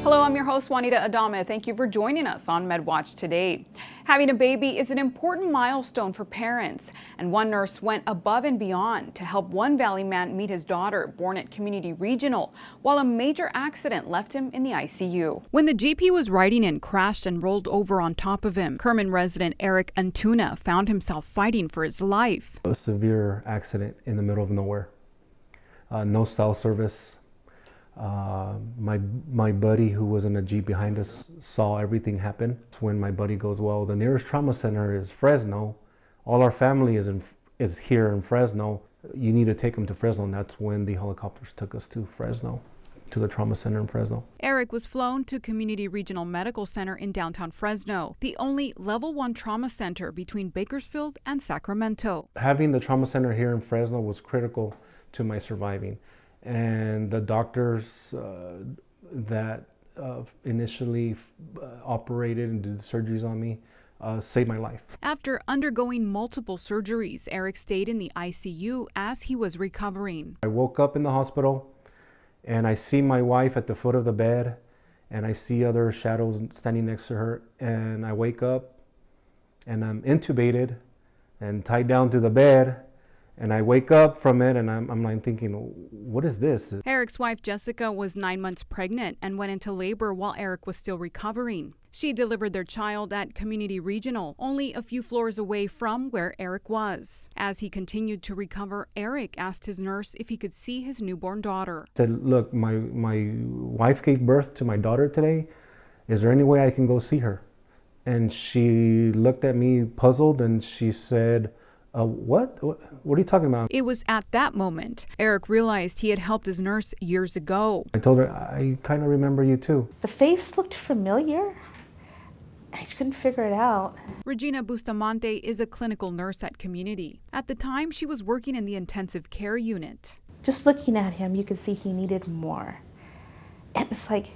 Hello, I'm your host, Juanita Adame. Thank you for joining us on Medwatch today. Having a baby is an important milestone for parents, and one nurse went above and beyond to help one Valley man meet his daughter, born at Community Regional, while a major accident left him in the ICU. When the Jeep he was riding in crashed and rolled over on top of him, Kerman resident Eric Antuna found himself fighting for his life. A severe accident in the middle of nowhere. No cell service. My buddy who was in a Jeep behind us saw everything happen. That's when my buddy goes, well, the nearest trauma center is Fresno. All our family is here in Fresno. You need to take them to Fresno. And that's when the helicopters took us to Fresno, to the trauma center in Fresno. Eric was flown to Community Regional Medical Center in downtown Fresno, the only level 1 trauma center between Bakersfield and Sacramento. Having the trauma center here in Fresno was critical to my surviving. And the doctors that initially operated and did the surgeries on me saved my life. After undergoing multiple surgeries, Eric stayed in the ICU as he was recovering. I woke up in the hospital and I see my wife at the foot of the bed and I see other shadows standing next to her, and I wake up and I'm intubated and tied down to the bed. And I wake up from it and I'm like thinking, what is this? Eric's wife, Jessica, was 9 months pregnant and went into labor while Eric was still recovering. She delivered their child at Community Regional, only a few floors away from where Eric was. As he continued to recover, Eric asked his nurse if he could see his newborn daughter. I said, look, my wife gave birth to my daughter today. Is there any way I can go see her? And she looked at me puzzled and she said, What are you talking about? It was at that moment Eric realized he had helped his nurse years ago. I told her, I kind of remember you too. The face looked familiar. I couldn't figure it out. Regina Bustamante is a clinical nurse at Community. At the time, she was working in the intensive care unit. Just looking at him, you could see he needed more. And it's like,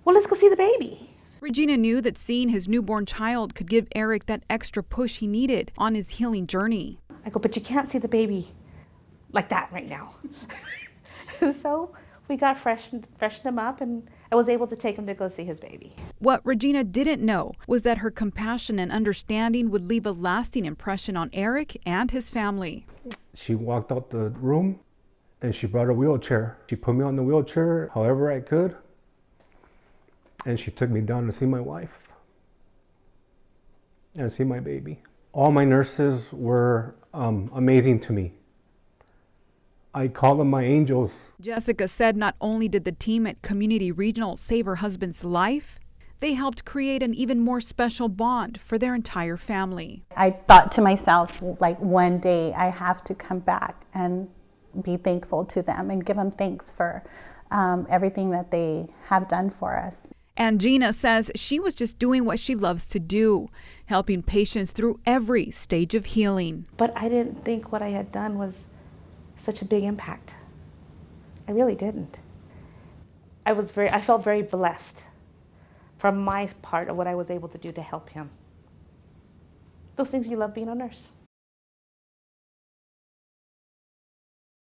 well, let's go see the baby. Regina knew that seeing his newborn child could give Eric that extra push he needed on his healing journey. I go, but you can't see the baby like that right now. So we got freshened him up, and I was able to take him to go see his baby. What Regina didn't know was that her compassion and understanding would leave a lasting impression on Eric and his family. She walked out the room and she brought a wheelchair. She put me on the wheelchair however I could. And she took me down to see my wife and see my baby. All my nurses were amazing to me. I call them my angels. Jessica said not only did the team at Community Regional save her husband's life, they helped create an even more special bond for their entire family. I thought to myself, like, one day I have to come back and be thankful to them and give them thanks for everything that they have done for us. And Gina says she was just doing what she loves to do, helping patients through every stage of healing. But I didn't think what I had done was such a big impact. I really didn't. I felt very blessed from my part of what I was able to do to help him. Those things you love being a nurse.